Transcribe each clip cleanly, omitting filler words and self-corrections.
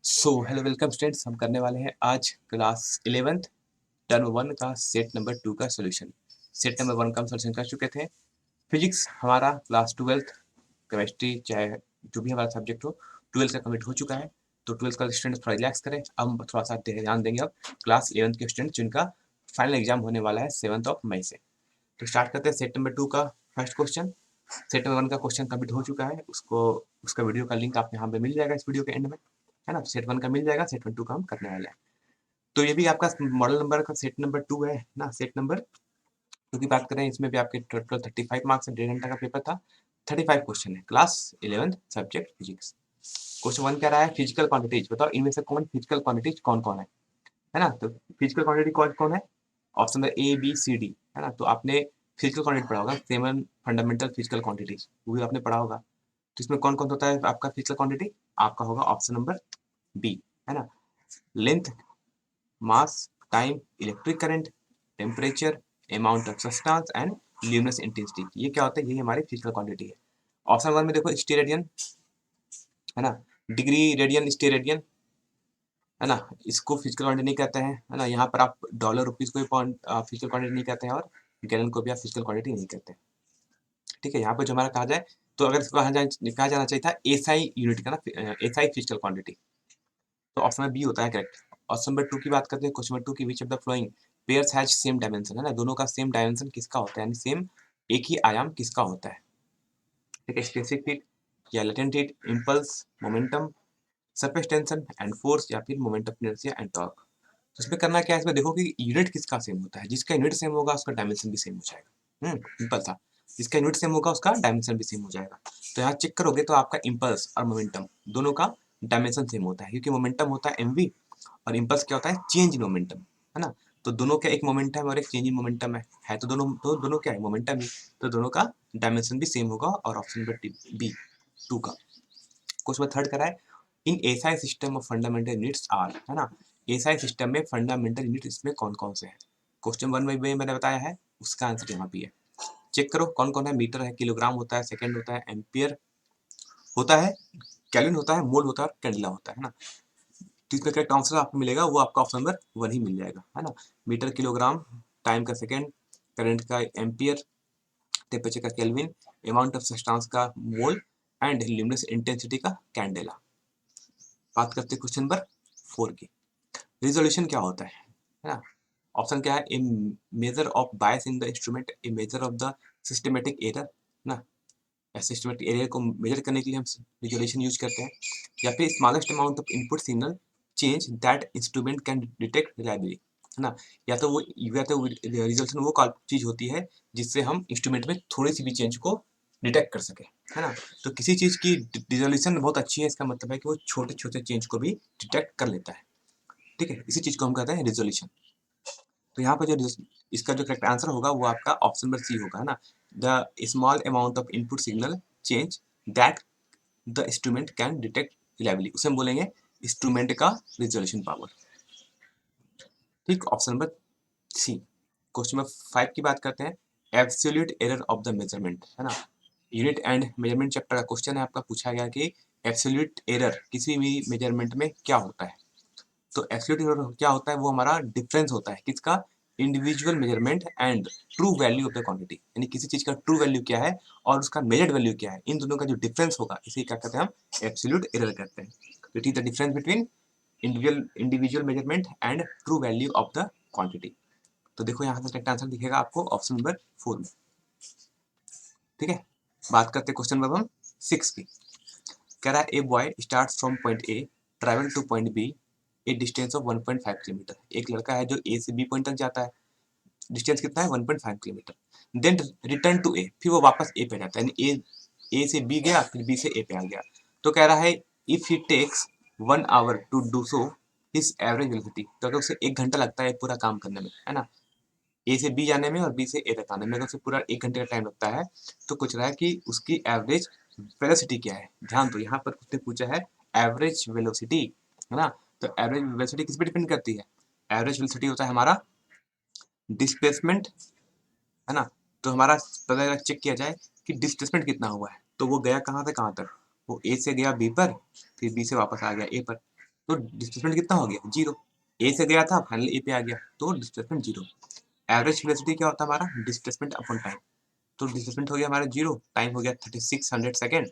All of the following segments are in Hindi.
सो हेलो वेलकम स्टूडेंट्स, हम करने वाले हैं आज क्लास 11th टर्म 1 का सेट नंबर 2 का सॉल्यूशन। सेट नंबर 1 का हम सॉल्यूशन कर चुके थे। फिजिक्स हमारा क्लास 12th, केमिस्ट्री चाहे जो भी हमारा सब्जेक्ट हो 12th का कम्प्लीट हो चुका है। तो 12th का स्टूडेंट्स थोड़ा रिलैक्स करें। अब हम थोड़ा सा ध्यान देंगे अब क्लास 11th के स्टूडेंट जिनका फाइनल एग्जाम होने वाला है 7 मई से। तो स्टार्ट करते हैं सेट नंबर 2 का फर्स्ट क्वेश्चन। सेट नंबर 1 का क्वेश्चन कंप्लीट हो चुका है, उसको उसका वीडियो का लिंक आपको यहाँ पे मिल जाएगा इस वीडियो के एंड में, है ना। सेट 1 का मिल जाएगा, सेट 2 का हम करने वाले हैं। तो ये भी आपका मॉडल नंबर का सेट नंबर 2 है ना। सेट नंबर 2 की बात करें, इसमें भी आपके टोटल 35 मार्क्स, 1.5 घंटा का पेपर था। 35 क्वेश्चन है, class 11th subject physics. Question 1 कह रहा है फिजिकल क्वांटिटीज बताओ, इनमें से कौन फिजिकल क्वांटिटीज कौन कौन है ना। तो फिजिकल क्वांटिटी कौन कौन है, ऑप्शन है ए बी सी डी, है ना। तो आपने फिजिकल क्वांटिटी पढ़ा होगा, 7 फंडामेंटल फिजिकल क्वांटिटीज, वो भी आपने पढ़ा होगा। तो इसमें कौन कौन होता है आपका फिजिकल क्वांटिटी, आपका होगा ऑप्शन नंबर बी, है ना। Length, mass, time, electric current, temperature, amount of substance and luminous intensity, ये क्या होता है, ये हमारी फिजिकल क्वांटिटी है। ऑप्शन 1 में देखो स्टेरेडियन, है ना, डिग्री रेडियन स्टेरेडियन, है ना। इसको फिजिकल क्वांटिटी नहीं कहते हैं, है ना। यहाँ पर आप डॉलर रुपीज को भी फिजिकल क्वांटिटी नहीं कहते हैं, और गैलन को भी आप फिजिकल क्वांटिटी नहीं कहते हैं। ठीक है, यहाँ पर जो हमारा कहा जाए, तो अगर इसको कहा जाना चाहिए था एसआई यूनिट का ना, एसआई फिजिकल क्वांटिटी। तो ऑप्शन में बी होता है करेक्ट। ऑप्शन नंबर 2 की बात करते हैं, क्वेश्चन नंबर 2 की, which of the flowing pairs has same dimension, है ना। दोनों का सेम डायमेंशन किसका होता है, यानी सेम एक ही आयाम किसका होता है। ठीक है, स्पेसिफिक हीट या latent heat, impulse, momentum, surface tension and force, या फिर moment of inertia and torque. तो इसमें करना क्या है, इसमें देखो कि यूनिट किसका सेम होता है। जिसका यूनिट सेम होगा उसका डायमेंशन भी सेम हो जाएगा। सिंपल था। जिसका यूनिट सेम होगा उसका डायमेंशन भी सेम हो जाएगा। तो यहाँ चेक करोगे तो आपका इम्पल्स और मोमेंटम दोनों का डायमेंशन सेम होता है, क्योंकि मोमेंटम होता है mv और इम्पल्स क्या होता है, चेंज इन मोमेंटम, है ना। तो दोनों का एक मोमेंटम और एक चेंज इन मोमेंटम है तो दोनों क्या है, मोमेंटम ही। तो दोनों का डायमेंशन भी सेम होगा, और ऑप्शन नंबर बी 2 का। क्वेश्चन थर्ड करा है, in SI system of fundamental units are, है ना। एसआई सिस्टम में फंडामेंटल यूनिट इसमें कौन कौन से हैं। क्वेश्चन 1 में मैंने बताया है, उसका आंसर यहाँ भी है। चेक करो कौन कौन है। मीटर है, किलोग्राम होता है, सेकंड होता है, एम्पियर होता है, केल्विन होता है, मोल होता है, और कैंडिला होता है ना। तो इसका करेक्ट आंसर आपको मिलेगा, वो आपका ऑप्शन नंबर 1 ही मिल जाएगा, है ना। मीटर किलोग्राम, टाइम का सेकंड, करंट का एम्पियर, टेम्परेचर का केल्विन, अमाउंट ऑफ सब्सटेंस का मोल एंड ल्यूमिनस इंटेंसिटी का कैंडेला। बात करते हैं क्वेश्चन नंबर 4 की। रिजोल्यूशन क्या होता है ना। ऑप्शन क्या है, a measure of bias in the instrument, a measure of the systematic error ना। सिस्टमेटिक एरर को मेजर करने के लिए हम रिजोल्यूशन यूज करते हैं। या फिर smallest amount of input signal change that instrument can detect reliably, है ना। या तो रिजोल्यूशन वो चीज होती है जिससे हम इंस्ट्रूमेंट में थोड़ी सी भी चेंज को डिटेक्ट कर सके, है ना। तो किसी चीज की रिजोल्यूशन बहुत अच्छी है, इसका मतलब है कि वो छोटे छोटे चेंज को भी डिटेक्ट कर लेता है। ठीक है, इसी चीज को हम कहते हैं रिजोल्यूशन। तो यहाँ पर जो इसका जो करेक्ट आंसर होगा वो आपका ऑप्शन नंबर सी होगा, है ना। The small amount of input signal change that the instrument can detect reliably, उसे हम बोलेंगे इंस्ट्रूमेंट का रिजोल्यूशन पावर। ठीक, option number C. Question number 5 की बात करते हैं, absolute error of the measurement, है ना। यूनिट एंड मेजरमेंट चैप्टर का क्वेश्चन है आपका, पूछा गया कि एब्सोल्यूट एरर किसी भी मेजरमेंट में क्या होता है। तो एब्सोल्यूट एरर क्या होता है, वो हमारा डिफरेंस होता है किसका, individual measurement and true value of the quantity, यानी किसी चीज का ट्रू वैल्यू क्या है और उसका मेजर्ड वैल्यू क्या है, इन दोनों का जो डिफरेंस होगा इसे क्या कहते हैं, हम एब्सोल्यूट एरर कहते हैं। तो it is the difference between individual measurement and true value of the quantity. तो देखो यहाँ से करेक्ट आंसर दिखेगा आपको ऑप्शन नंबर 4 में। ठीक है, बात करते हैं क्वेश्चन नंबर 6 की। कह रहा है, a boy start from point A, travel to point B, a distance of 1.5 kilometre. एक लड़का है जो ए से बी पॉइंट तक जाता है, डिस्टेंस कितना है 1.5 किलोमीटर। देन रिटर्न टू ए, फिर वो वापस ए पे जाता है, यानी ए से बी गया, फिर बी से ए पे आ गया। तो कह रहा है, if he takes 1 hour to do so, his average velocity, तो अगर उसे 1 घंटा लगता है पूरा काम करने में, है ना, ए से बी जाने में और बी से ए तक आने में, अगर उसे पूरा 1 घंटे का टाइम लगता है, तो कुछ रहा है कि उसकी एवरेज वेलोसिटी क्या है। ध्यान दो, यहाँ पर उसने पूछा है एवरेज वेलोसिटी, है ना। तो एवरेज वेलोसिटी किस पे डिपेंड करती है, एवरेज वेलोसिटी होता है हमारा डिस्प्लेसमेंट, है ना। तो हमारा पहले अगर चेक किया जाए कि डिस्प्लेसमेंट कितना हुआ है, तो वो गया कहाँ से कहाँ तक, वो ए से गया बी पर, फिर बी से वापस आ गया ए पर। तो डिस्प्लेसमेंट कितना हो गया, जीरो। ए से गया था फाइनल ए पे आ गया, तो डिस्प्लेसमेंट जीरो। एवरेज वेलोसिटी क्या होता है हमारा, डिस्प्लेसमेंट अपॉन टाइम। तो डिस्प्लेसमेंट हो गया हमारा जीरो, टाइम हो गया 3600 सेकेंड।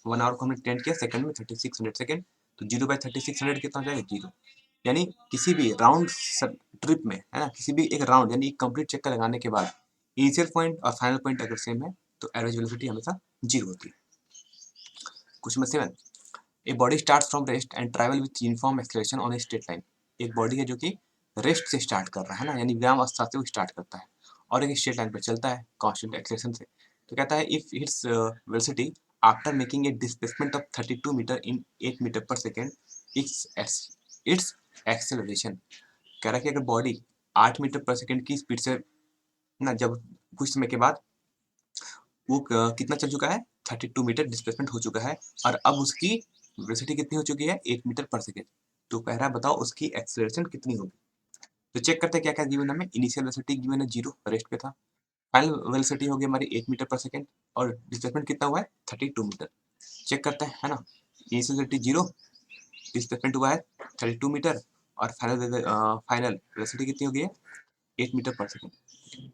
1 आवर को हमने टेंट किया सेकंड में, 3600 सेकेंड। तो जीरो बाई 3600 कितना हो जाएगा, जीरो। यानी किसी भी राउंड ट्रिप में, है ना, किसी भी एक राउंड यानी एक कंप्लीट चक्कर लगाने के बाद इनिशियल पॉइंट और फाइनल पॉइंट अगर सेम है तो एवरेज वेलोसिटी हमेशा जीरो होती है। Question number 7, a body starts from rest and travel with uniform acceleration on a straight line. एक बॉडी है जो कि रेस्ट से स्टार्ट कर रहा है ना, यानी व्यायाम अवस्था से वो स्टार्ट करता है और एक स्ट्रेट लाइन पर चलता है कांस्टेंट एक्सेलरेशन से। तो कहता है if its velocity after making a displacement of 32 metre in 8 metre per second its acceleration. कह रहा है कि अगर बॉडी 8 मीटर पर सेकेंड की स्पीड से ना, जब कुछ समय के बाद वो कितना चल चुका है, 32 मीटर डिस्प्लेसमेंट हो चुका है और अब उसकी वेलोसिटी कितनी हो चुकी है, 8 मीटर पर सेकेंड। तो कह रहा है बताओ उसकी एक्सेलरेशन कितनी होगी। तो चेक करते हैं क्या क्या गिवन है हमें। इनिशियल वेलोसिटी गिवन है जीरो, रेस्ट पे था। फाइनल वेलोसिटी हो गई हमारी 8 मीटर पर सेकेंड और डिस्प्लेसमेंट कितना हुआ है, 32 मीटर। चेक करते हैं, है ना। इनिशियल वेलोसिटी जीरो, डिस्प्लेसमेंट हुआ है 32 मीटर और फाइनल वेलोसिटी कितनी हो गई है, 8 मीटर पर सेकेंड।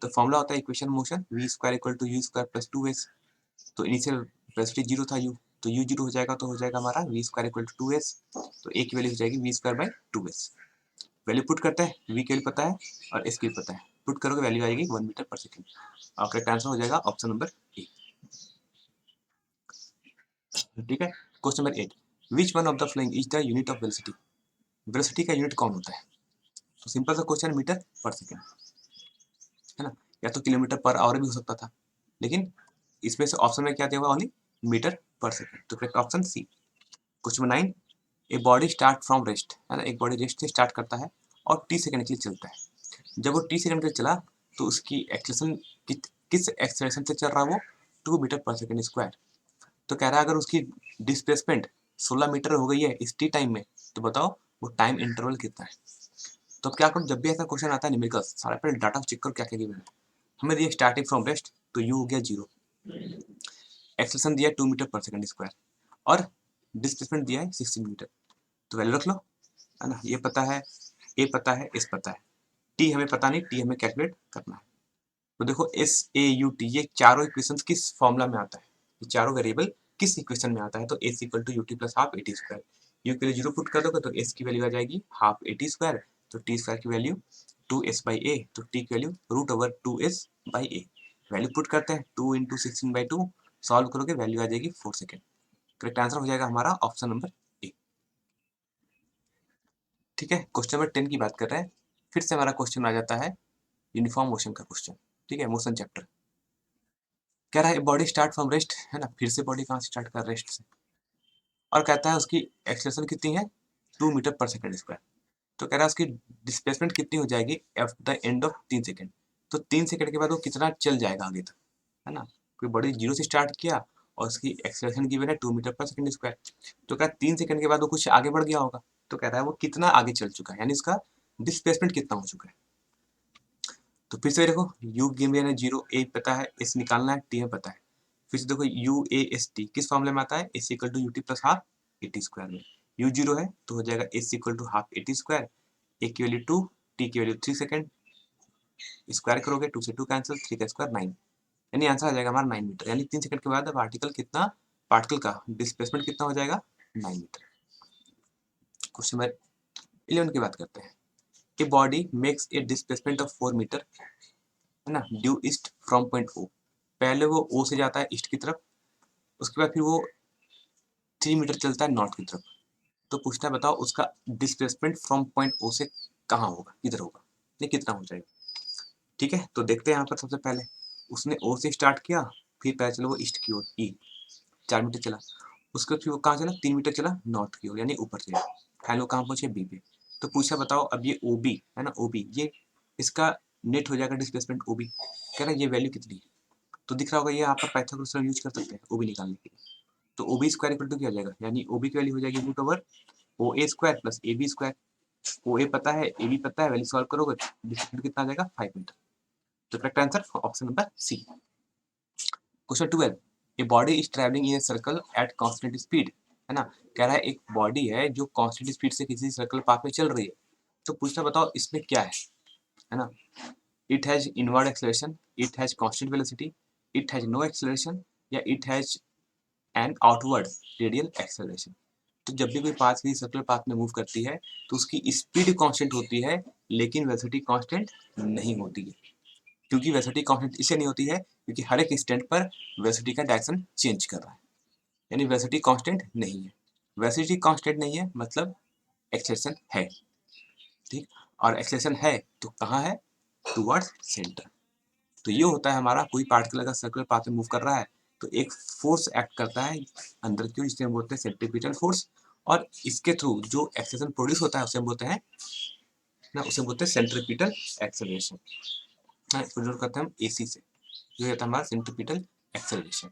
तो फॉर्मूला होता है equation motion v square equal to u square plus 2s। तो इनिशियल वेलोसिटी जीरो था u, तो u जीरो हो जाएगा तो हो जाएगा हमारा v square equal to 2s। तो a की वैल्यू हो जाएगी v square by 2s। Value put करते हैं, v की वैल्यू पता है और s की वैल्यू पता है, पुट करोगे वैल्यू आएगी 1 मीटर पर सेकेंड। और करेक्ट आंसर हो जाएगा ऑप्शन नंबर ए। ठीक है। Question number 8, which one of the following is the unit of velocity. Velocity का यूनिट कौन होता है। तो सिंपल सा क्वेश्चन, मीटर पर सेकेंड, है ना, या तो किलोमीटर पर आवर भी हो सकता था, लेकिन इसमें से ऑप्शन में क्या दिया हुआ, ओनली मीटर पर सेकेंड। तो correct option C. Question 9, a body start from rest, है ना, एक बॉडी रेस्ट से स्टार्ट करता है और टी सेकंड के लिए चलता है। जब वो टी सेकंड के लिए चला तो उसकी एक्सेलरेशन किस एक्सेलरेशन से चल रहा है वो, 2 मीटर पर सेकेंड स्क्वायर। तो कह रहा है अगर उसकी डिस्प्लेसमेंट 16 मीटर हो गई है इस टी टाइम में, तो बताओ वो टाइम इंटरवल कितना है। तो अब क्या करो, जब भी ऐसा क्वेश्चन आता है न्यूमेरिकल, सारा पहले डाटा चेक करो क्या क्या गिवन है। हमें दिया स्टार्टिंग फ्रॉम रेस्ट, तो यू हो गया जीरो। एक्सेलरेशन दिया 2 मीटर पर सेकंड स्क्वायर और डिस्प्लेसमेंट दिया है 16 मीटर। तो वैल्यू रख लो, है ना। ये पता है, ए पता है, एस पता है, टी हमें पता नहीं, टी हमें कैलकुलेट करना है। तो देखो एस ए यू टी, ये चारों इक्वेशन किस फॉर्मूला में आता है, ये चारों वेरिएबल किस इक्वेशन में आता है। तो s equal to u t plus half a t square. U के लिए जीरो पुट कर दोगे तो एस की वैल्यू आ जाएगी हाफ ए टी स्क्वायर, तो टी स्क्वायर की वैल्यू 2s बाई ए, तो टी की value root over 2s by a. Value put करते हैं, 2 इंटू 16/2, सॉल्व करोगे वैल्यू आ जाएगी 4 सेकेंड। करेक्ट आंसर हो जाएगा हमारा ऑप्शन नंबर ए। ठीक है। क्वेश्चन नंबर 10 की बात कर रहे हैं। फिर से हमारा क्वेश्चन आ जाता है यूनिफॉर्म मोशन का क्वेश्चन। ठीक है, मोशन चैप्टर। कह रहा है बॉडी स्टार्ट फ्रॉम रेस्ट, है ना, फिर से बॉडी कहाँ से स्टार्ट कर, रेस्ट से। और कहता है उसकी एक्सेलरेशन कितनी है, 2 मीटर पर सेकेंड स्क्वायर। तो कह रहा है उसकी डिस्प्लेसमेंट कितनी हो जाएगी at the end of 3 second. तो 3 सेकेंड के बाद वो कितना चल जाएगा आगे तक, है ना। कोई बॉडी जीरो से स्टार्ट किया और उसकी एक्सेलरेशन गिवन है 2 मीटर पर सेकेंड स्क्वायर। तो क्या 3 सेकेंड के बाद वो कुछ आगे बढ़ गया होगा। तो कह रहा है वो कितना आगे चल चुका है, यानी उसका डिस्प्लेसमेंट कितना हो चुका है। तो फिर से देखो, यू गिवन है जीरो, ए पता है, एस निकालना है, टी में पता है। फिर से देखो यू ए एस टी किस फॉर्मूले में आता है, s equal to u t plus half a t square में। यू जीरो है तो हो जाएगा s equal to half a t square, a की वैल्यू 2, टी की वैल्यू 3 सेकेंड, स्क्वायर करोगे 2 से 2 कैंसिल, 3 का स्क्वायर 9। यानी आंसर आ जाएगा हमारा 9 मीटर। यानी 3 सेकंड के बाद पार्टिकल कितना, पार्टिकल का डिस्प्लेसमेंट कितना हो जाएगा, 9 मीटर। क्वेश्चन नंबर 11 की बात करते हैं। A body makes a displacement of 4 metre, है ना, due east from point O. पहले वो ओ से जाता है ईस्ट की तरफ, उसके बाद फिर वो 3 मीटर चलता है नॉर्थ की तरफ। तो पूछना है बताओ उसका डिस्प्लेसमेंट फ्रॉम पॉइंट ओ से कहाँ होगा, किधर होगा, ये कितना हो जाएगा। ठीक है, तो देखते हैं यहाँ पर। सबसे पहले उसने ओ से स्टार्ट किया, फिर पहले चलो वो ईस्ट की ओर ई 4 मीटर चला, उसके फिर वो कहाँ चला, 3 मीटर चला नॉर्थ की ओर, यानी ऊपर चला। फाइनल वो कहाँ पहुंचे, बी पे। तो पूछा बताओ अब ये ओ बी है ना, ओ बी ये इसका नेट हो जाएगा डिस्प्लेसमेंट ओ बी। कह रहा है ये वैल्यू कितनी है। तो दिख रहा होगा ये, यहाँ पर पाइथागोरस थ्योरम यूज कर सकते हैं ओ बी निकालने के लिए। तो O B square equal to क्या हो जाएगा, यानी ओ बी की वैल्यू हो जाएगी root over o a square plus a b square. O a पता है, ए बी पता है, वैल्यू सॉल्व करोगे डिस्प्लेसमेंट कितना आ जाएगा, 5 मीटर। तो correct answer option number C. Question 12, a body is travelling in a circle at constant speed. है ना? कह रहा है एक बॉडी है जो कांस्टेंट स्पीड से किसी सर्कुलर पाथ में चल रही है, तो पूछना बताओ इसमें क्या है ना? It has inward acceleration, it has constant velocity, it has no acceleration, या it has an outward radial acceleration. तो जब भी कोई पाथ किसी सर्कुलर पाथ में मूव करती है तो उसकी स्पीड कांस्टेंट होती है लेकिन वेलोसिटी कांस्टेंट नहीं होती है। क्योंकि वेलोसिटी कांस्टेंट इसलिए नहीं होती है क्योंकि हर एक इंस्टेंट पर वेलोसिटी का डायरेक्शन चेंज कर रहा है, यानी वेलोसिटी कांस्टेंट नहीं है। वेलोसिटी कांस्टेंट नहीं है मतलब एक्सेलरेशन है, ठीक। और एक्सेलरेशन है तो कहाँ है? Towards centre. तो ये होता है हमारा कोई पार्टिकल अगर सर्कुलर पाथ में मूव कर रहा है तो एक फोर्स एक्ट करता है अंदर की ओर जिसे हम बोलते हैं सेंट्रीपिटल फोर्स, और इसके थ्रू जो एक्सेलरेशन प्रोड्यूस होता है उसे हम बोलते हैं ना, उसे बोलते हैं सेंट्रीपिटल एक्सेलरेशन। प्रोड्यूस करते हैं हम एसी से, जो होता है हमारा सेंट्रीपिटल एक्सेलरेशन।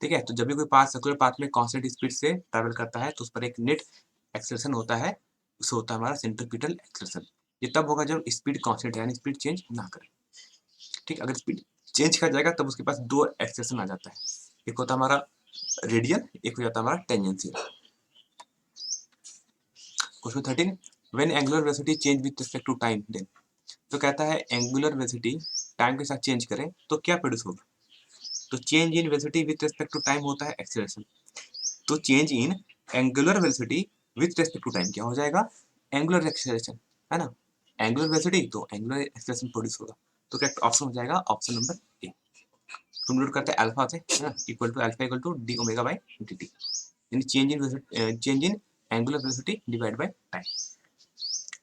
ठीक है, तो जब भी कोई पाथ सर्कुलर पाथ में कांस्टेंट स्पीड से ट्रैवल करता है तो उस पर एक नेट एक्सेलरेशन होता है, उसे होता है हमारा सेंट्रीपिटल एक्सेलरेशन। ये तब होगा जब स्पीड कांस्टेंट है यानी स्पीड चेंज ना करे। ठीक, अगर स्पीड चेंज कर जाएगा तब उसके पास दो एक्सेलरेशन आ जाता है, एक होता है हमारा रेडियल, एक हो जाता है हमारा tangential. Question 13, when angular velocity change with respect to time then. तो कहता है एंगुलर वेलोसिटी टाइम के साथ चेंज करें तो क्या प्रोड्यूस होगा? तो change in velocity with respect to time होता है एक्सेलरेशन। तो change in angular velocity with respect to time क्या हो जाएगा? एंगुलर एक्सेलरेशन, है ना? एंगुलर वेलोसिटी तो एंगुलर एक्सेलरेशन प्रोड्यूस होगा। तो करेक्ट ऑप्शन हो जाएगा ऑप्शन नंबर ए। कंप्यूट करते हैं अल्फा से, है ना, equal to alpha equal to d omega by dt, यानी change in angular velocity divide by time.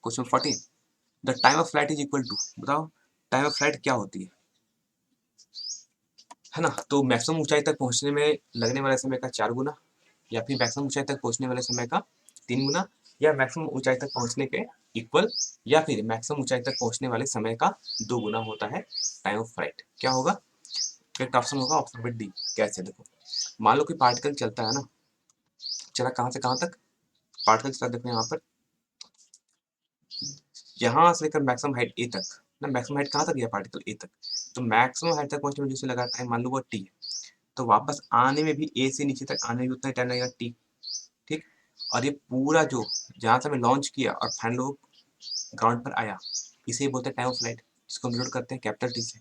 Question 14, the time of flight is equal to, बताओ टाइम ऑफ फ्लाइट क्या होती है ना? तो मैक्सिमम ऊंचाई तक पहुंचने में लगने वाले समय का 4 गुना, या फिर मैक्सिमम ऊंचाई तक पहुंचने वाले समय का 3 गुना, या मैक्सिमम ऊंचाई तक पहुंचने के इक्वल, या फिर मैक्सिमम ऊंचाई तक पहुंचने वाले समय का 2 गुना होता है टाइम ऑफ फ्लाइट। क्या होगा? करेक्ट ऑप्शन होगा ऑप्शन नंबर डी। कैसे? देखो, मान लो कि पार्टिकल चलता है ना, चला कहाँ से कहाँ तक? पार्टिकल चला, देखो यहाँ पर, यहाँ से लेकर मैक्सिमम हाइट ए तक ना, मैक्सिमम हाइट कहाँ तक गया पार्टिकल? ए तक। तो मैक्सिमम हाइट तक पहुंचने में जिसे लगा टाइम मान लो वो टी है, तो वापस आने में भी ए से नीचे तक आने में भी उतना ही टाइम लगेगा टी, ठीक। और ये पूरा जो जहाँ से हमें लॉन्च किया और फाइनल वो ग्राउंड पर आया, इसे ही बोलते हैं टाइम ऑफ फ्लाइट, जिसको हम डिनोट करते हैं कैपिटल टी से।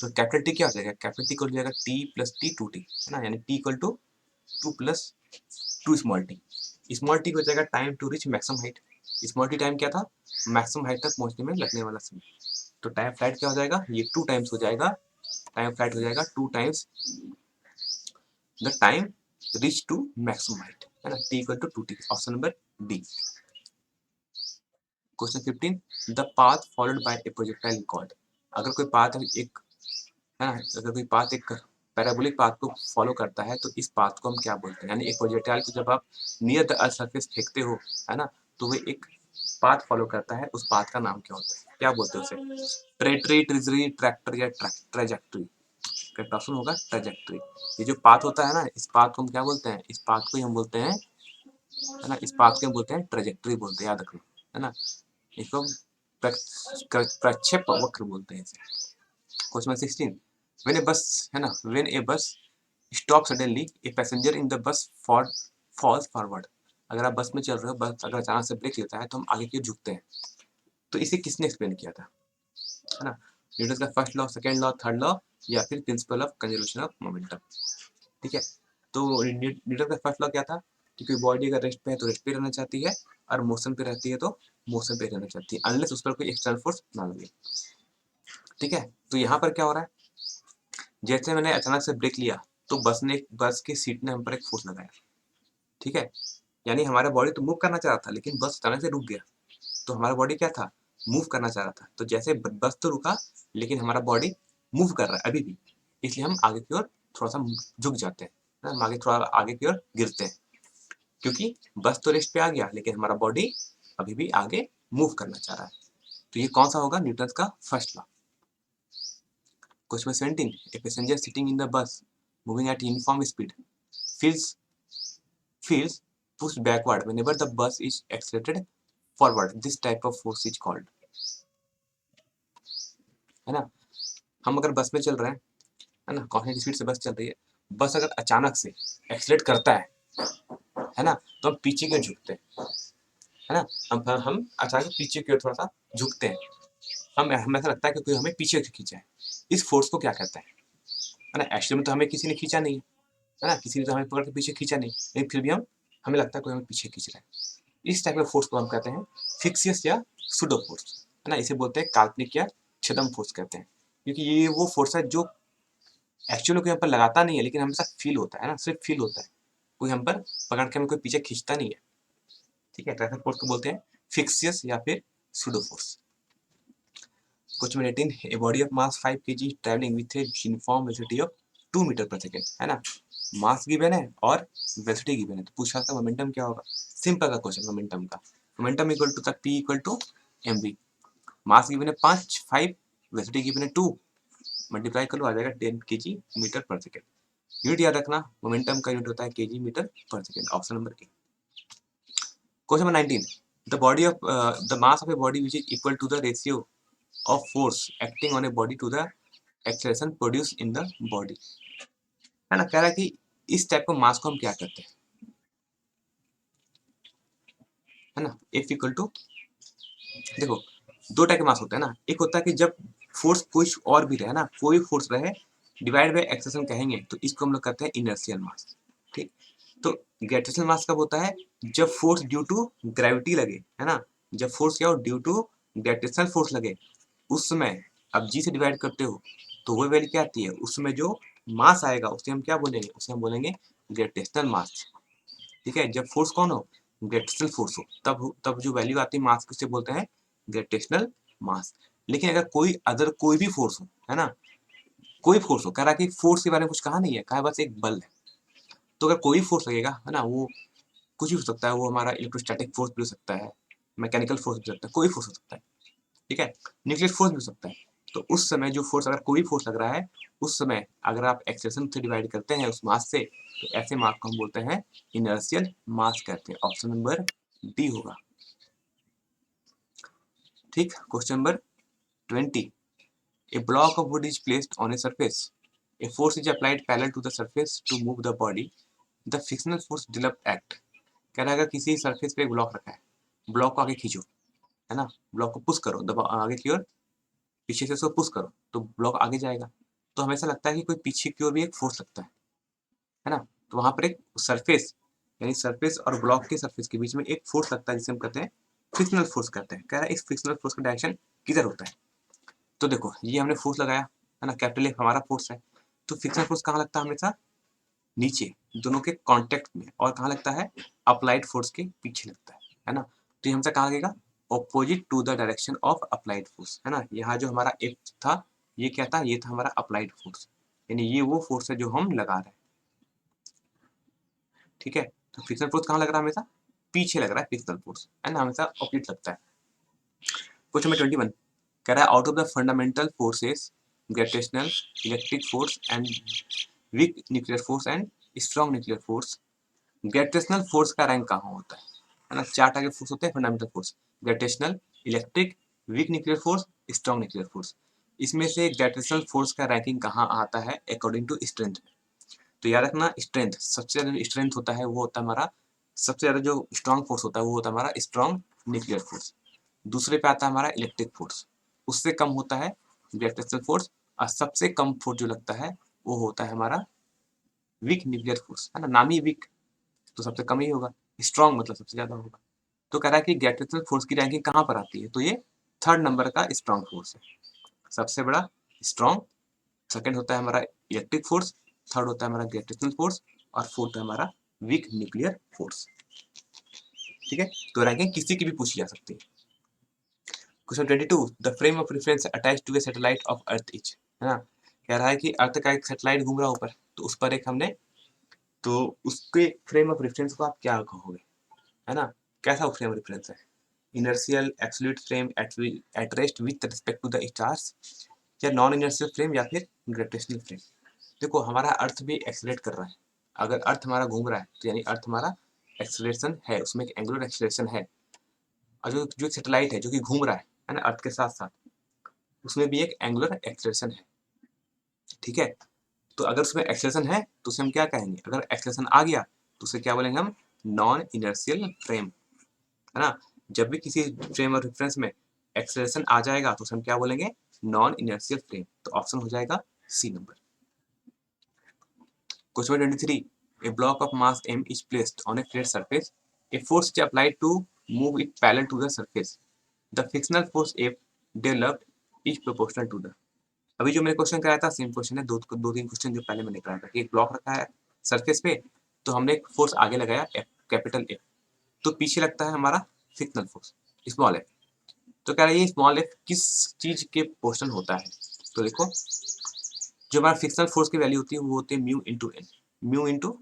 तो कैपिटल टी क्या हो जाएगा? कैपिटल टी को हो जाएगा t plus t two t, है ना, यानी t equal to 2 plus 2 small t. Small t हो जाएगा time to reach maximum height. Small t time क्या था? मैक्सिमम हाइट तक पहुंचने में लगने वाला समय। तो टाइम फ्लाइट क्या हो जाएगा? ये 2 टाइम्स हो जाएगा, टाइम फ्लाइट हो जाएगा 2 times the time reach to maximum height, है ना, t equal to 2t। Option number D. Question 15, the path followed by a projectile called. अगर कोई पाथ एक, है ना, अगर कोई पाथ एक पैराबोलिक पाथ को फॉलो करता है तो इस पाथ को हम क्या बोलते हैं? यानी एक प्रोजेक्टाइल को जब आप नियर द अर्थ सरफेस फेंकते हो, है ना, तो वो एक पाथ फॉलो करता है, उस पाथ का नाम क्या होता है? क्या बोलते हैं उसे? ट्रेटरी, ट्रिजरी, ट्रैक्टर, या ट्रेजेक्ट्री? करेक्ट ऑप्शन होगा ट्रेजेक्ट्री। ये जो पाथ होता है ना, इस पाथ को हम क्या बोलते हैं? इस पाथ को ही हम बोलते हैं, है ना, इस पाथ को हम बोलते हैं ट्रेजेक्ट्री बोलते हैं, याद रखना, है ना। इसको प्रक्षेप वक्र बोलते हैं इसे। क्वेश्चन 16, व्हेन ए बस, है ना, when a bus stop suddenly a passenger in the bus falls forward. अगर आप बस में चल रहे हो, बस अगर अचानक से ब्रेक लेता है तो हम आगे की ओर झुकते हैं। तो इसे किसने एक्सप्लेन किया था? है ना, न्यूटन का first law, second law, third law, या फिर principle of conservation of momentum. ठीक है, तो न्यूटन का फर्स्ट लॉ क्या था कि कोई बॉडी अगर रेस्ट पे है तो रेस्ट पे रहना चाहती है, और मोशन पे रहती है तो मोशन पे रहना चाहती है, अनलेस उस पर कोई एक्सटर्नल फोर्स ना लगे। ठीक है, तो यहाँ पर क्या हो रहा है? जैसे मैंने अचानक से ब्रेक लिया तो बस की सीट ने हम पर एक फोर्स लगाया, ठीक है, यानी हमारा बॉडी तो मूव करना चाह रहा था लेकिन बस अचानक से रुक गया, तो हमारा बॉडी क्या था? मूव करना चाह रहा था। तो जैसे बस तो रुका लेकिन हमारा बॉडी मूव कर रहा है अभी भी, इसलिए हम आगे की ओर थोड़ा सा झुक जाते हैं, हम आगे थोड़ा आगे की ओर गिरते हैं, क्योंकि बस तो रेस्ट पे आ गया लेकिन हमारा बॉडी अभी भी आगे मूव करना चाह रहा है। तो ये कौन सा होगा? न्यूटन का first law. Question 17, a passenger sitting in the बस moving at uniform speed feels feels pushed backward whenever the bus is accelerated forward. This type of force is called, है ना, हम अगर बस में चल रहे हैं, है ना, कांस्टेंट स्पीड से बस चल रही है, बस अगर अचानक से एक्सीलरेट करता है है ना, तो हम पीछे की ओर झुकते हैं, है ना, हम अचानक पीछे की ओर थोड़ा सा झुकते हैं, हमें ऐसा लगता है कि कोई हमें पीछे से खींचा है। इस फोर्स को क्या कहते हैं? है ना, एक्चुअली में तो हमें किसी ने खींचा नहीं है ना, किसी ने तो हमें पकड़ के पीछे खींचा नहीं, लेकिन फिर भी हमें लगता है कोई हमें पीछे खींच रहा है। इस टाइप के फोर्स को हम कहते हैं फिक्सियस या सुडो फोर्स, है ना, इसे बोलते हैं काल्पनिक या छद्म फोर्स कहते हैं, क्योंकि ये वो फोर्स है जो एक्चुअली कोई हम पर लगाता नहीं है, लेकिन हमेशा फील होता है ना, सिर्फ फील होता है, कोई हम पर पकड़ के हमें कोई पीछे खींचता नहीं है। ठीक है, तो ऐसे फोर्स को बोलते हैं फिक्सियस या फिर pseudo force. Question number 18, a body of mass 5 kg travelling with a uniform velocity of 2 metre per second, है ना, मास गिवन है और वेलोसिटी गिवन है, तो पूछा था मोमेंटम क्या होगा। सिंपल सा क्वेश्चन मोमेंटम का, मोमेंटम इक्वल टू था P equal to mv, mass given है 5, वेलोसिटी गिवन है 2, मल्टीप्लाई कर लो, आ जाएगा 10 kg metre per second. Unit याद रखना, मोमेंटम का यूनिट होता है kg metre per second, option number A. Question number 19, the body of the mass of a body which is equal to the ratio of force acting on a body to the acceleration produced in the body, है ना, कह रहा है कि इस टाइप का मास को हम क्या कहते हैं, है ना, F इक्वल टू, देखो दो टाइप के मास होते हैं ना, एक होता है कि जब फोर्स कुछ और भी रहे ना, कोई फोर्स रहे डिवाइड बाय एक्सेलरेशन कहेंगे, तो इसको हम लोग कहते हैं इनर्शियल मास। ठीक, तो ग्रेविटेशनल मास कब होता है? जब फोर्स ड्यू टू ग्रेविटी लगे, है ना, जब फोर्स क्या हो, ड्यू टू ग्रेविटेशनल फोर्स लगे, उस समय अब जी से डिवाइड करते हो तो वो वैल्यू क्या आती है, उस समय जो मास आएगा उसे हम क्या बोलेंगे, उसे हम बोलेंगे ग्रेविटेशनल मास। ठीक है, जब फोर्स कौन हो, ग्रेविटेशनल फोर्स हो, तब जो वैल्यू आती है मास की, उसे बोलते हैं ग्रेविटेशनल मास। लेकिन अगर कोई भी फोर्स हो, है ना, कोई फोर्स हो, कह रहा कि फोर्स के बारे में कुछ कहा नहीं है, कहा बस एक बल है, तो अगर कोई फोर्स लगेगा, है ना, वो कुछ भी हो सकता है, वो हमारा इलेक्ट्रोस्टैटिक फोर्स भी हो सकता है, मैकेनिकल फोर्स भी हो सकता है, कोई फोर्स हो सकता है। ठीक है, न्यूक्लियर फोर्स भी हो सकता है। तो उस समय जो फोर्स, अगर कोई फोर्स लग रहा है, उस समय अगर आप एक्सेलरेशन से डिवाइड करते हैं उस मास से, तो ऐसे मास को हम बोलते हैं इनर्शियल मास कहते हैं, ऑप्शन नंबर डी होगा। ठीक, question number 20, a block of wood is placed on a surface, a force is applied parallel to the surface to move the body, the frictional force develop act. कह रहा है अगर किसी सरफेस पे एक ब्लॉक रखा है, ब्लॉक को आगे खींचो, है ना, ब्लॉक को पुश करो, दबा आगे की ओर, पीछे से उसको पुश करो तो ब्लॉक आगे जाएगा। तो हमेशा लगता है कि कोई पीछे की ओर भी एक फोर्स लगता है ना, तो वहां पर एक सरफेस, यानी सरफेस और ब्लॉक के सरफेस के बीच में एक फोर्स लगता है, जिसे हम कहते हैं फ्रिक्शनल फोर्स कहते हैं। कह रहा है इस फ्रिक्शनल फोर्स का डायरेक्शन किधर होता है, तो देखो ये हमने फोर्स लगाया, है ना, कैपिटल एफ हमारा फोर्स है, तो फ्रिक्शनल फोर्स कहाँ लगता है, हमेशा नीचे, दोनों के कॉन्टेक्ट में, और कहाँ लगता है, अप्लाइड फोर्स के पीछे लगता है ना, तो ये हमसे कहाँ लगेगा, opposite to the direction of applied force, है ना, यहाँ जो हमारा एफ था ये क्या था, ये था हमारा अप्लाइड फोर्स, यानी ये वो फोर्स है जो हम लगा रहे हैं। ठीक है, तो फ्रिक्शनल फोर्स कहाँ लग रहा है, हमेशा पीछे लग रहा है फ्रिक्शनल फोर्स, है ना, हमेशा ऑपोजिट लगता है। क्वेश्चन नंबर 21 कह रहा है out of the fundamental forces gravitational, electric force and weak nuclear force and strong nuclear force, gravitational force का रैंक कहाँ होता है ना, चार टाइप के फोर्स होते हैं fundamental force, gravitational, electric, weak nuclear force, strong nuclear force. इसमें से ग्रेविटेशनल फोर्स का रैंकिंग कहाँ आता है, अकॉर्डिंग टू स्ट्रेंथ। तो याद रखना, स्ट्रेंथ, सबसे ज्यादा जो स्ट्रेंथ होता है वो होता है हमारा, सबसे ज्यादा जो स्ट्रॉन्ग फोर्स होता है वो होता है हमारा स्ट्रॉन्ग न्यूक्लियर फोर्स, दूसरे पे आता है हमारा इलेक्ट्रिक फोर्स, उससे कम होता है ग्रेविटेशनल फोर्स, और सबसे कम फोर्स जो लगता है वो होता है हमारा वीक न्यूक्लियर फोर्स, है ना, नाम ही वीक, तो सबसे कम ही होगा, स्ट्रॉन्ग मतलब सबसे ज्यादा होगा। तो कह रहा है कि ग्रेविटेशनल फोर्स की रैंकिंग कहाँ पर आती है, तो ये थर्ड नंबर का स्ट्रॉन्ग फोर्स है, सबसे बड़ा स्ट्रॉन्ग, सेकंड होता है हमारा इलेक्ट्रिक फोर्स, थर्ड होता है हमारा ग्रेविटेशनल फोर्स, और फोर्थ है हमारा वीक न्यूक्लियर फोर्स। ठीक है, तो रैंकिंग किसी की भी पूछी जा सकती है। Question 22, the frame of reference attach to a satellite of earth is, है ना, कह रहा है कि अर्थ का एक सैटेलाइट घूम रहा है ऊपर, तो उस पर एक हमने, तो उसके फ्रेम ऑफ रेफरेंस को आप क्या कहोगे, है ना, कैसा फ्रेम ऑफ रेफरेंस है, inertial absolute frame at rest with respect to the stars, या नॉन इनर्शियल फ्रेम, या फिर ग्रेविटेशनल फ्रेम। देखो हमारा अर्थ भी एक्सलेट कर रहा है, अगर अर्थ हमारा घूम रहा है तो यानी अर्थ हमारा एक्सलेशन है, उसमें एक एंगुलर एक्सलेशन है, और जो जो सैटेलाइट है जो कि घूम रहा है ना, अर्थ के साथ साथ, उसमें भी एक एंगुलर एक्सलेशन है। ठीक है, तो अगर उसमें एक्सलेशन है तो उसे हम क्या कहेंगे, अगर एक्सलेशन आ गया तो उसे क्या बोलेंगे हम, नॉन इनर्शियल फ्रेम, है ना। जब भी किसी फ्रेम और रेफरेंस में एक्सेलरेशन आ जाएगा तो उसे हम क्या बोलेंगे, नॉन इनर्शियल फ्रेम। तो ऑप्शन हो जाएगा C number. Question 23, a block of mass m is placed on a flat surface. A force is applied to move it parallel to the surface. The frictional force F developed is proportional to the। अभी जो मैंने क्वेश्चन कराया था सेम क्वेश्चन है, दो तीन क्वेश्चन जो पहले मैंने कराया था कि एक ब्लॉक रखा है सरफेस पे, तो हमने एक फोर्स आगे लगाया F, कैपिटल F, तो पीछे लगता है हमारा फ्रिक्शनल फोर्स स्मॉल f। तो कह रहा है ये स्मॉल f किस चीज के प्रोपोर्शनल होता है। तो देखो जो हमारा फ्रिक्शनल फोर्स की वैल्यू होती है वो होती है mu into n, mu into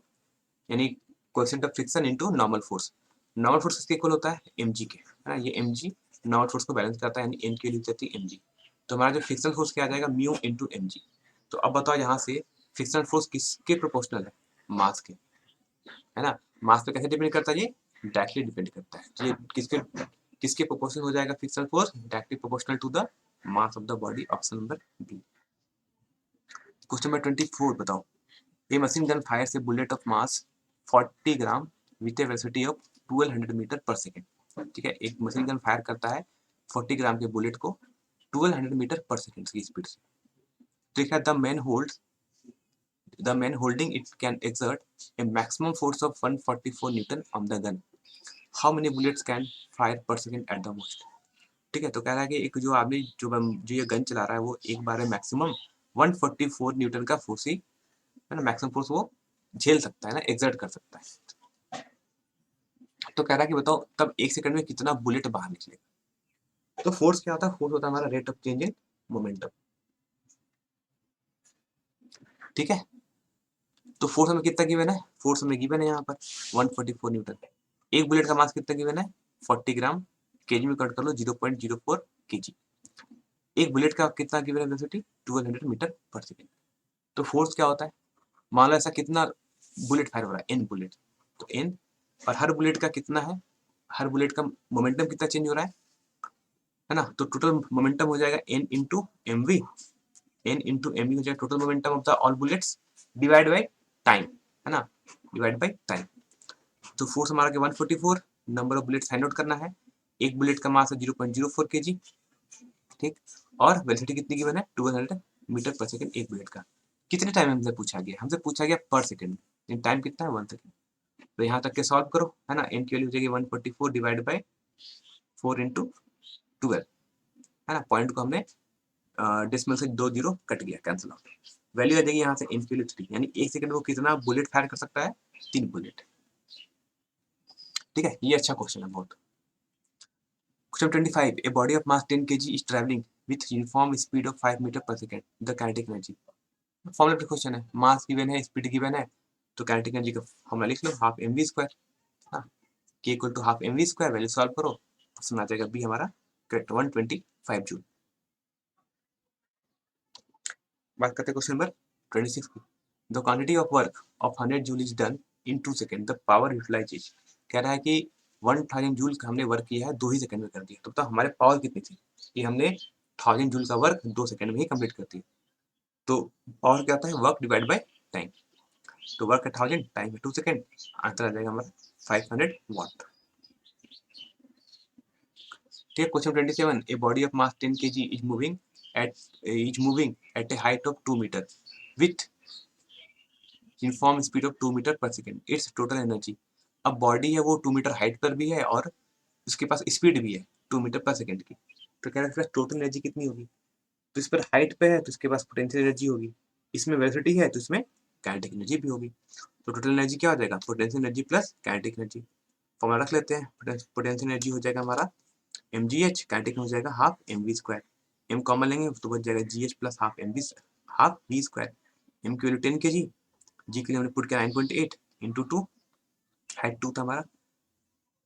यानी coefficient of friction into normal force. Normal force किसके इक्वल होता है, mg के, है ना। ये mg नॉर्मल फोर्स को बैलेंस करता है, यानी n की वैल्यू जाती है mg। तो हमारा जो फ्रिक्शनल फोर्स क्या आ जाएगा, म्यू इंटू mg। तो अब बताओ यहाँ से फ्रिक्शनल फोर्स किसके प्रोपोर्शनल है, मास के, है ना। मास पे कैसे डिपेंड करता है, ये डायरेक्टली डिपेंड करता है। ये किसके किसके प्रोपोर्शनल हो जाएगा frictional force, directly proportional to the mass of the body, option number b. Question number 24 बताओ, a machine gun fires a bullet of mass 40 gram with a velocity of 1200 metre per second. ठीक है, एक मशीन गन फायर करता है 40 ग्राम के बुलेट को 1200 मीटर पर सेकेंड की स्पीड से। ठीक है, the man holding it can exert a maximum force of 144 Newton on the gun. How many bullets can fire per second at the most? ठीक है, तो कह रहा है कि एक जो आदमी जो ये गन चला रहा है वो एक बार में मैक्सिमम 144 न्यूटन का फोर्स ही, है ना, मैक्सिमम फोर्स वो झेल सकता है ना, एक्सर्ट कर सकता है। तो कह रहा है कि बताओ तब एक सेकंड में कितना बुलेट बाहर निकलेगा। तो फोर्स क्या होता है, फोर्स होता है हमारा rate of change in momentum. ठीक है, तो फोर्स हमें कितना गिवन है, फोर्स हमें गिवन है यहाँ पर 144 न्यूटन। एक बुलेट का मास कितना गिवन है 40 ग्राम, केजी में कट कर लो 0.04 केजी। एक बुलेट का कितना गिवन है वेलोसिटी 1200 मीटर पर सेकेंड। तो फोर्स क्या होता है, मान लो ऐसा कितना बुलेट फायर हो रहा है, एन बुलेट, तो एन, और हर बुलेट का कितना है, हर बुलेट का मोमेंटम कितना चेंज हो रहा है ना। तो टोटल मोमेंटम हो जाएगा n into m v, n into m v हो जाएगा total momentum of the all bullets divide by time, है ना, डिवाइड बाई टाइम। तो फोर्स हमारा 144, number of bullet find out करना है। एक बुलेट का मास है 0.04 केजी, ठीक, और वेलोसिटी कितनी गिवन है 1200 मीटर पर सेकंड एक बुलेट का। कितने टाइम हमसे पूछा गया पर सेकंड में, टाइम कितना है 1 सेकंड। तो यहाँ तक के सॉल्व करो, है ना, एन की वैल्यू हो जाएगी 144 डिवाइड बाई 4 इंटू 12, है ना। पॉइंट को हमने डेसिमल से 2 जीरो कट गया, कैंसिल आउट। वैल्यू आ जाएगी यहाँ से एन की वैल्यू 3, यानी एक सेकंड में वो कितना बुलेट फायर कर सकता है, 3 बुलेट। ठीक है, ये अच्छा क्वेश्चन है बहुत। Question 25, a body of mass 10 kg is traveling with uniform speed of 5 metre per second, the kinetic energy। Formula पे क्वेश्चन है, मास गिवन है, स्पीड गिवन है, तो काइनेटिक एनर्जी का फॉर्मूला लिख लो, हाफ एम वी स्क्वायर, हाँ, K equal to half m we square. Value solve करो, ऑप्शन आ जाएगा बी हमारा करेक्ट, 125 जूल। बात करते हैं क्वेश्चन नंबर 26 की। The quantity of work of 100 joule is done in 2 second, the power utilize is. कह रहा है कि 1000 जूल का हमने वर्क किया है 2 ही सेकंड में कर दिया, तो हमारे पावर कितनी थी कि हमने 1000 जूल का वर्क 2 सेकंड में ही कंप्लीट कर दिया। तो पावर क्या होता है, वर्क डिवाइड बाय टाइम। तो वर्क 1000, टाइम 2 सेकंड, आंसर आ जाएगा हमारा 500 वाट। ठीक है, question 27, a body of mass 10 kg is moving at a height of 2 metre with uniform speed of 2 metre per second, its total energy. अब बॉडी है वो 2 मीटर हाइट पर भी है और उसके पास स्पीड भी है 2 मीटर पर सेकंड की। तो कह रहा है टोटल एनर्जी कितनी होगी। तो इस पर हाइट पे है तो इसके पास पोटेंशियल एनर्जी होगी, इसमें वेलोसिटी है तो इसमें काइनेटिक एनर्जी भी होगी। तो टोटल एनर्जी क्या हो जाएगा, potential energy plus kinetic energy. Formula रख लेते हैं, पोटेंशियल एनर्जी हो जाएगा हमारा mgh, काइनेटिक हो जाएगा half m we square. M common लेंगे तो बच जाएगा gh plus half we square. M की वैल्यू 10 kg, जी के लिए हमने पुट किया 9.8 इंटू 2, हाइट 2 था हमारा,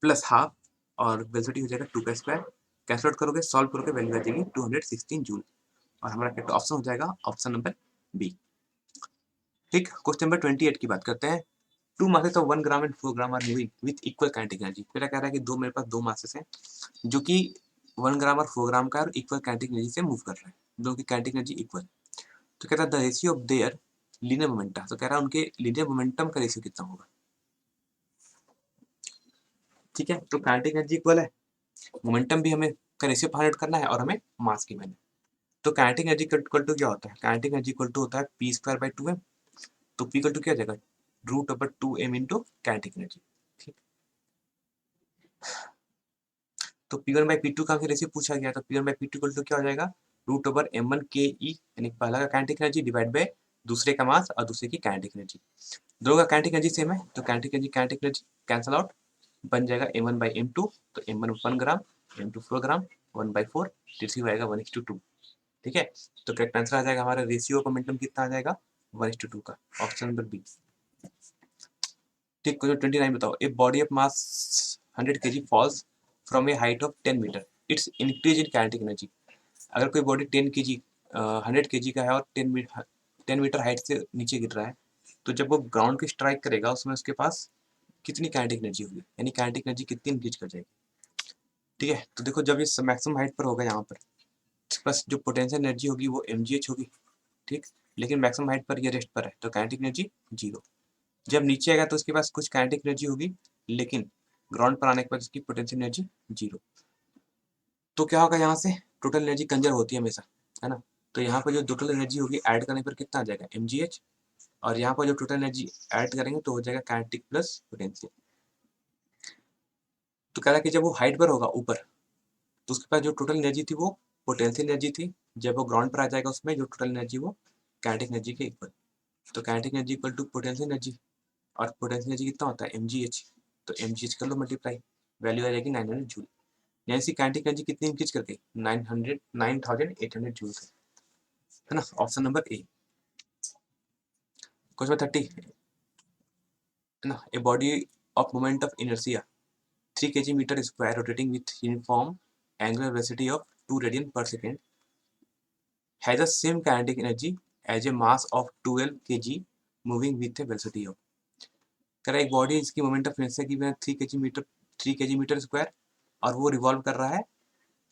प्लस हाफ, और वेलोसिटी हो जाएगा 2 का स्क्वायर। कैंसिल आउट करोगे, सॉल्व करोगे, वैल्यू आ जाएगी 216 जूल, और हमारा करेक्ट ऑप्शन हो जाएगा ऑप्शन नंबर बी। ठीक, क्वेश्चन नंबर 28 की बात करते हैं। Two masses of 1 gram and 4 gram are moving with equal kinetic energy. फिर कह रहा है कि मेरे पास दो मासेस हैं जो कि 1 ग्राम और 4 ग्राम का और इक्वल काइनेटिक एनर्जी से मूव कर रहे हैं, दोनों की काइनेटिक एनर्जी इक्वल। तो कहता है the ratio of their linear momentum, तो कह रहा है उनके लीनियर मोमेंटम का रेशियो कितना होगा। ठीक है, तो काइनेटिक एनर्जी इक्वल है, मोमेंटम भी हमें का रेशियो फाइंड आउट करना है और हमें मास की मैंने। तो काइनेटिक एनर्जी इक्वल टू क्या होता है, काइनेटिक एनर्जी इक्वल टू होता है पी स्क्वायर बाई 2m। तो पी इक्वल टू क्या हो जाएगा, root over 2m into kinetic energy. ठीक, तो P1 बाई P2 का हमसे रेशियो पूछा गया, तो P1 by P2 equal to क्या हो जाएगा, रूट ओवर M1 KE, यानी पहला का काइनेटिक एनर्जी डिवाइड बाय दूसरे का मास और दूसरे की काइनेटिक एनर्जी। दोनों का काइनेटिक एनर्जी सेम है, तो काइनेटिक एनर्जी कैंसल आउट, बन जाएगा M1 बाई M2, तो M1 1 ग्राम, M2 4 ग्राम, 1/4, रेशियो आएगा 1:2। ठीक है, तो करेक्ट आंसर आ जाएगा हमारा रेशियो ऑफ मोमेंटम कितना आ जाएगा, 1:2 का, ऑप्शन नंबर बी। ठीक, क्वेश्चन 29 बताओ, a body of mass 100 kg falls from a height of 10 metre, its increase in kinetic energy. अगर कोई बॉडी 10 kg 100 kg का है और 10 मीटर हाइट से नीचे गिर रहा है, तो जब वो ग्राउंड की स्ट्राइक करेगा उसमें उसके पास कितनी काइनेटिक एनर्जी होगी, यानी काइनेटिक एनर्जी कितनी इंक्रीज कर जाएगी। ठीक है, तो देखो जब ये मैक्सिमम हाइट पर होगा यहाँ पर, प्लस जो पोटेंशियल एनर्जी होगी वो mgh होगी। ठीक, लेकिन मैक्सिमम हाइट पर ये रेस्ट पर है, तो काइनेटिक एनर्जी 0। जब नीचे आएगा तो उसके पास कुछ काइनेटिक एनर्जी होगी, लेकिन ग्राउंड पर आने के बाद उसकी पोटेंशियल एनर्जी 0। तो क्या होगा, यहाँ से टोटल एनर्जी कंजर्व होती है हमेशा, है ना। तो यहाँ पर जो टोटल एनर्जी होगी ऐड करने पर कितना आ जाएगा, mgh, और यहाँ पर जो टोटल एनर्जी ऐड करेंगे तो हो जाएगा काइनेटिक प्लस पोटेंशियल। तो कह रहा है कि जब वो हाइट पर होगा ऊपर, तो उसके पास जो टोटल एनर्जी थी वो पोटेंशियल एनर्जी थी, जब वो ग्राउंड पर आ जाएगा उसमें जो टोटल एनर्जी वो काइनेटिक एनर्जी के इक्वल। तो kinetic energy equal to potential energy, और पोटेंशियल एनर्जी कितना होता है, mgh, तो mgh कर लो मल्टीप्लाई, वैल्यू आ जाएगी 900 जूल। यानी इसकी काइनेटिक एनर्जी कितनी इंक्रीज कर गई, 9800 जूल, है ना, ऑप्शन नंबर ए। क्वेश्चन 30 है ना, a body of moment of inertia 3 kg metre square rotating with uniform angular velocity of 2 radian per second has the same kinetic energy as a mass of 12 kg moving with a velocity of। कह रहा है एक बॉडी इसकी मोमेंट ऑफ इनर्शिया की 3 kg मीटर स्क्वायर, और वो रिवॉल्व कर रहा है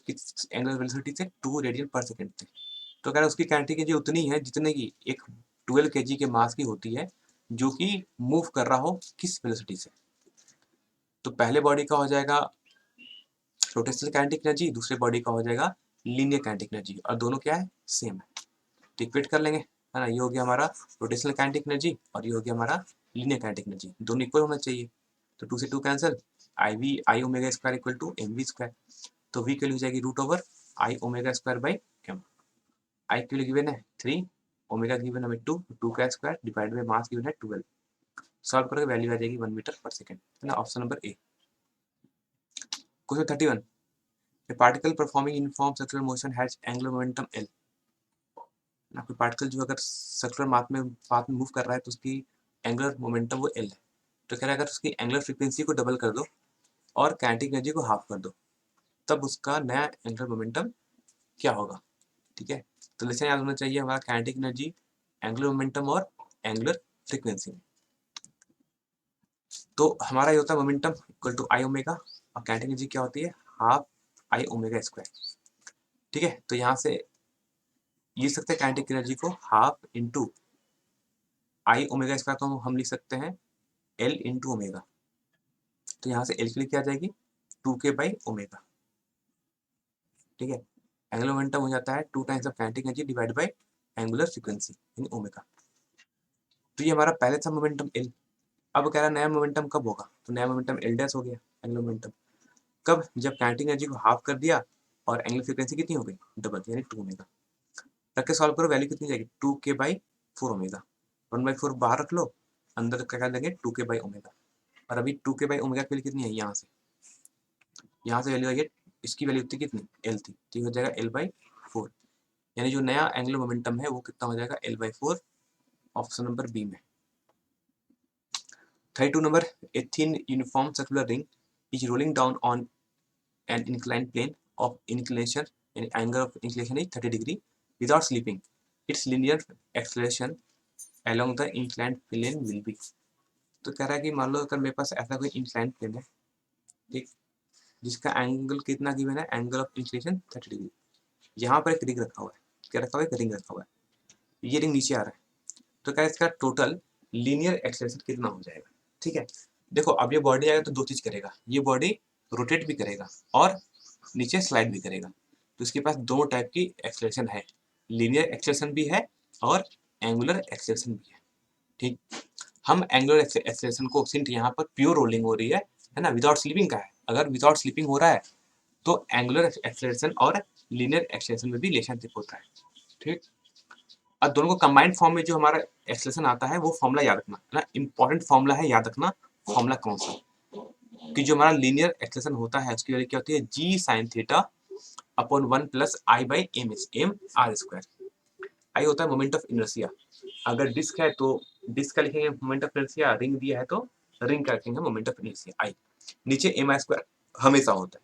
किस एंगुलर वेलोसिटी से, 2 रेडियन पर सेकेंड से। तो कह रहा है उसकी काइनेटिक एनर्जी उतनी है जितने की एक 12 kg के मास की होती है, जो कि मूव कर रहा हो किस वेलोसिटी से। तो पहले बॉडी का हो जाएगा रोटेशनल काइनेटिक एनर्जी, दूसरे बॉडी का हो जाएगा लीनियर काइनेटिक एनर्जी, और दोनों क्या है, सेम है। इक्वेट कर लेंगे, है ना, ये हो गया हमारा रोटेशनल काइनेटिक एनर्जी और ये हो गया हमारा लीनियर काइनेटिक एनर्जी, दोनों इक्वल होना चाहिए। तो 2 से 2 cancel, I omega square equal to M we square, तो वी की वैल्यू हो जाएगी root over I omega square by M. I की वैल्यू गिवन है 3, ओमेगा गिवन हमें 2, 2 का square divide by mass given है 12। सॉल्व करके वैल्यू आ जाएगी 1 मीटर पर सेकेंड, है ना, option number A. Question 31, A particle performing uniform circular motion has angular momentum L। ना कोई पार्टिकल जो अगर सर्कुलर पाथ में मूव कर रहा है तो उसकी एंगुलर मोमेंटम वो L है। तो कह रहा है अगर उसकी एंगुलर फ्रीक्वेंसी को डबल कर दो और काइनेटिक एनर्जी को हाफ कर दो, तब उसका नया एंगुलर मोमेंटम क्या होगा। ठीक है, तो लेसन याद होना चाहिए हमारा काइनेटिक एनर्जी, एंगुलर मोमेंटम और एंगुलर फ्रीक्वेंसी। तो हमारा ये होता है momentum equal to I omega, और काइनेटिक एनर्जी क्या होती है, हाफ आई ओमेगा स्क्वायर। ठीक है, तो यहाँ से लिख सकते हैं काइनेटिक एनर्जी को हाफ इंटू आई ओमेगा स्क्वायर, तो हम लिख सकते हैं एल इंटू ओमेगा। तो यहाँ से एल की क्या आ जाएगी, 2k बाई ओमेगा। ठीक है, एंगुलर मोमेंटम हो जाता है 2 times of kinetic energy divide by angular frequency यानी ओमेगा। तो ये हमारा पहले था मोमेंटम एल। अब कह रहा है नया मोमेंटम कब होगा, तो नया मोमेंटम एल डैश हो गया एंगुलर मोमेंटम। कब, जब काइनेटिक एनर्जी को हाफ कर दिया और एंगुलर फ्रीक्वेंसी कितनी हो गई, डबल, यानी 2 ओमेगा। रख के सॉल्व करो, वैल्यू कितनी जाएगी, 2k बाई 4 ओमेगा। 1/4 बाहर रख लो, अंदर क्या कर देंगे 2k बाई ओमेगा। और अभी 2k बाई ओमेगा की वैल्यू कितनी है, यहाँ से वैल्यू आई है, इसकी वैल्यू थी कितनी, एल थी, तो ये हो जाएगा L/4, यानी जो नया एंगुलर मोमेंटम है वो कितना हो जाएगा, L/4, ऑप्शन नंबर बी में। 32 number, a thin uniform circular ring is rolling down on an inclined plane of inclination, यानी angle of inclination is 30 degree without slipping, it's linear acceleration along the inclined plane will be। तो कह रहा है कि मान लो अगर मेरे पास ऐसा कोई इंक्लाइंड प्लेन है, ठीक, जिसका एंगल कितना गिवन है, एंगल ऑफ इंक्लिनेशन 30 डिग्री। यहाँ पर एक रिंग रखा हुआ है, क्या रखा हुआ है, एक रिंग रखा हुआ है, ये रिंग नीचे आ रहा है। तो क्या इसका टोटल लीनियर एक्सेलरेशन कितना हो जाएगा। ठीक है, देखो अब ये बॉडी आएगा तो दो चीज करेगा, ये बॉडी रोटेट भी करेगा और नीचे स्लाइड भी करेगा। तो इसके पास दो टाइप की एक्सेलरेशन है, लीनियर एक्सेलरेशन भी है और एंगुलर एक्सेलरेशन भी है। ठीक, हम एंगुलर एक्सेलरेशन को, सिंट यहाँ पर प्योर रोलिंग हो रही है ना, विदाउट स्लिपिंग का है। अगर विदाउट स्लिपिंग हो रहा है तो एंगुलर एक्सेलरेशन और लीनियर एक्सेलरेशन में भी रिलेशनशिप होता है। ठीक, अब दोनों को कंबाइंड फॉर्म में जो हमारा एक्सेलरेशन आता है वो फॉर्मूला याद रखना है ना, इंपॉर्टेंट फॉर्मूला है, याद रखना फॉर्मूला कौन सा, कि जो हमारा लीनियर एक्सेलरेशन होता है उसकी वैल्यू क्या होती है, G sine theta upon 1 plus I by M H M R square. I होता है मोमेंट ऑफ इनर्शिया, अगर डिस्क है तो डिस्क का लिखेंगे मोमेंट ऑफ इनर्शिया, रिंग दिया है तो रिंग का लिखेंगे मोमेंट ऑफ इनर्शिया आई, नीचे एम आई स्क्वायर हमेशा होता है।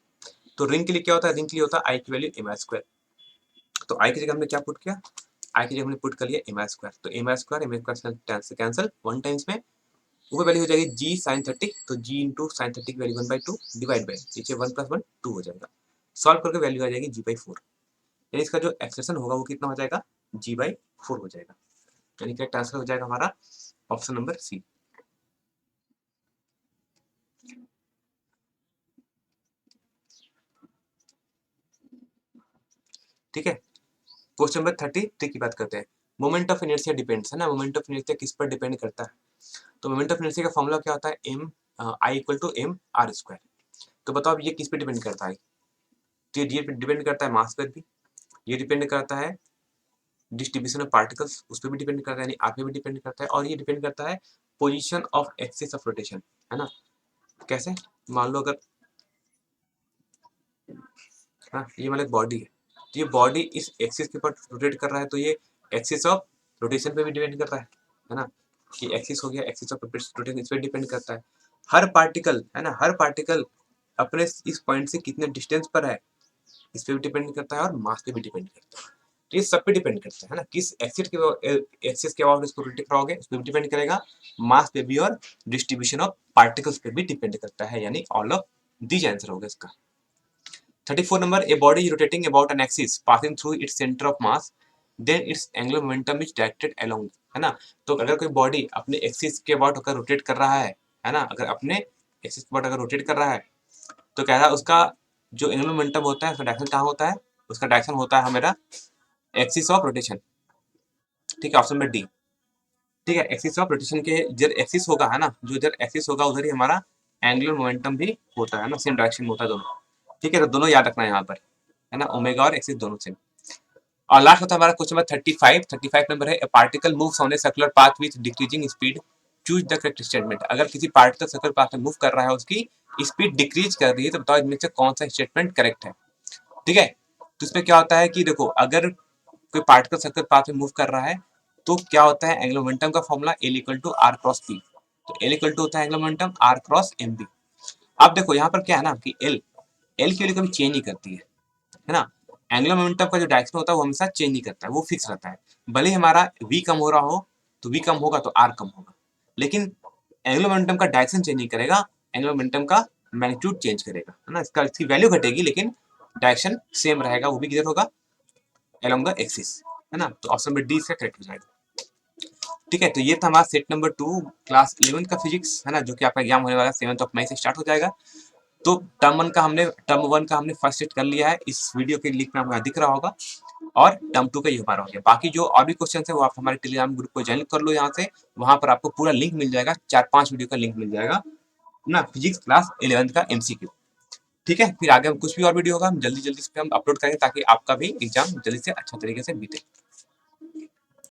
तो रिंग के लिए क्या होता है, रिंग के लिए होता है आई की वैल्यू एम आई स्क्वायर। तो आई की जगह हमने क्या पुट किया, आई की जगह हमने पुट कर लिया एम आई स्क्वायर, तो एम आई स्क्वायर से कैंसिल, वन टाइम्स में ऊपर वैल्यू हो जाएगी जी साइन 30, तो जी इंटू साइन 30 की वैल्यू 1/2 डिवाइड बाई नीचे 1 + 1 2 हो जाएगा, सॉल्व करके वैल्यू आ जाएगी जी/4, यानी इसका जो एक्सप्रेशन होगा वो कितना हो जाएगा, जी/4 हो जाएगा। यानी करेक्ट आंसर हो जाएगा हमारा ऑप्शन नंबर सी। ठीक है, क्वेश्चन नंबर 33 की बात करते हैं। मोमेंट ऑफ इनर्शिया डिपेंड्स, है ना, मोमेंट ऑफ इनर्शिया किस पर डिपेंड करता है, तो मोमेंट ऑफ इनर्शिया का फॉर्मूला क्या होता है, M I equal to M R square. तो बताओ अब ये किस पे डिपेंड करता है, तो ये डिपेंड करता है मास पर भी, ये डिपेंड करता है डिस्ट्रीब्यूशन ऑफ पार्टिकल्स उस पर भी डिपेंड करता है, यानी आप पे भी डिपेंड करता है, और ये डिपेंड करता है position of axis of rotation, है ना। कैसे, मान लो अगर, हाँ ये मतलब बॉडी है, तो ये बॉडी इस एक्सिस के ऊपर रोटेट कर रहा है, तो ये एक्सिस ऑफ रोटेशन पे भी डिपेंड कर रहा है ना, कि एक्सिस हो गया, एक्सिस ऑफ रोटेशन इस पे डिपेंड करता है। हर पार्टिकल, है ना, हर पार्टिकल अपने इस पॉइंट से कितने डिस्टेंस पर है इस पे भी डिपेंड करता है, और मास पे भी डिपेंड करता है। तो ये सब पे डिपेंड करता है ना, किस एक्सिस के अबाउट इसको रोटेट कराओगे उस पर भी डिपेंड करेगा, मास पे भी, और डिस्ट्रीब्यूशन ऑफ पार्टिकल्स पे भी डिपेंड करता है, यानी ऑल ऑफ दीज आंसर होगा इसका। 34 number, a body is rotating about an axis passing through its center of mass, then its angular momentum is directed along, है ना। तो अगर कोई बॉडी अपने एक्सिस के अबाउट होकर रोटेट कर रहा है ना, अगर अपने एक्सिस के अबाउट अगर रोटेट कर रहा है तो कह रहा है उसका जो एंगुलर मोमेंटम होता है उसका डायरेक्शन कहाँ होता है, उसका डायरेक्शन होता है हमारा एक्सिस ऑफ रोटेशन। ठीक है, ऑप्शन नंबर डी। ठीक है, एक्सिस ऑफ रोटेशन के जब एक्सिस होगा, है ना, जो इधर एक्सिस होगा उधर ही हमारा एंगुलर मोमेंटम भी होता है ना, सेम डायरेक्शन में होता है दोनों। ठीक है, तो दोनों याद रखना है यहाँ पर, है ना, ओमेगा और एक्सिस दोनों सेम। और लास्ट होता है हमारा क्वेश्चन नंबर 35 नंबर है, particle moves on a circular path with decreasing speed, choose the correct statement. अगर किसी पार्टिकल सर्कुलर पाथ में मूव कर रहा है, उसकी स्पीड डिक्रीज कर रही है, तो बताओ इनमें से कौन सा स्टेटमेंट करेक्ट है। ठीक है, तो इसमें क्या होता है कि देखो, अगर कोई पार्टिकल सर्कुलर पाथ में मूव कर रहा है तो क्या होता है, एंगुलर मोमेंटम का formula L equal to R cross P, तो L इक्वल टू होता है angular momentum R cross M V. अब देखो यहाँ पर क्या है ना, कि एल की वैल्यू कभी चेंज नहीं करती है ना, एंगुलर मोमेंटम का जो डायरेक्शन होता है वो हमेशा चेंज नहीं करता है, वो फिक्स रहता है। भले ही हमारा v कम हो रहा हो तो v कम होगा तो r कम होगा, लेकिन एंगुलर मोमेंटम का डायरेक्शन चेंज नहीं करेगा, एंगुलर मोमेंटम का मैग्नीट्यूड चेंज करेगा, है ना, इसकी वैल्यू घटेगी लेकिन डायरेक्शन सेम रहेगा, वो भी किधर होगा, along द एक्सिस, है ना। तो ऑप्शन नंबर डी इसका करेक्ट हो जाएगा। ठीक है, तो ये था हमारा सेट नंबर 2 क्लास 11 का फिजिक्स, है ना, जो कि आपका एग्जाम होने वाला 7 मई से स्टार्ट हो जाएगा। तो टर्म वन का हमने फर्स्ट सेट कर लिया है, इस वीडियो के लिंक में आपको दिख रहा होगा, और टर्म 2 का ये हमारा हो गया। बाकी जो और भी क्वेश्चन है वो आप हमारे टेलीग्राम ग्रुप को ज्वाइन कर लो, यहाँ से वहां पर आपको पूरा लिंक मिल जाएगा, 4-5 वीडियो का लिंक मिल जाएगा ना, फिजिक्स क्लास 11 का MCQ। ठीक है, फिर आगे हम कुछ भी और वीडियो होगा हम जल्दी जल्दी इस पे हम अपलोड करेंगे, ताकि आपका भी एग्जाम जल्दी से अच्छा तरीके से बीते।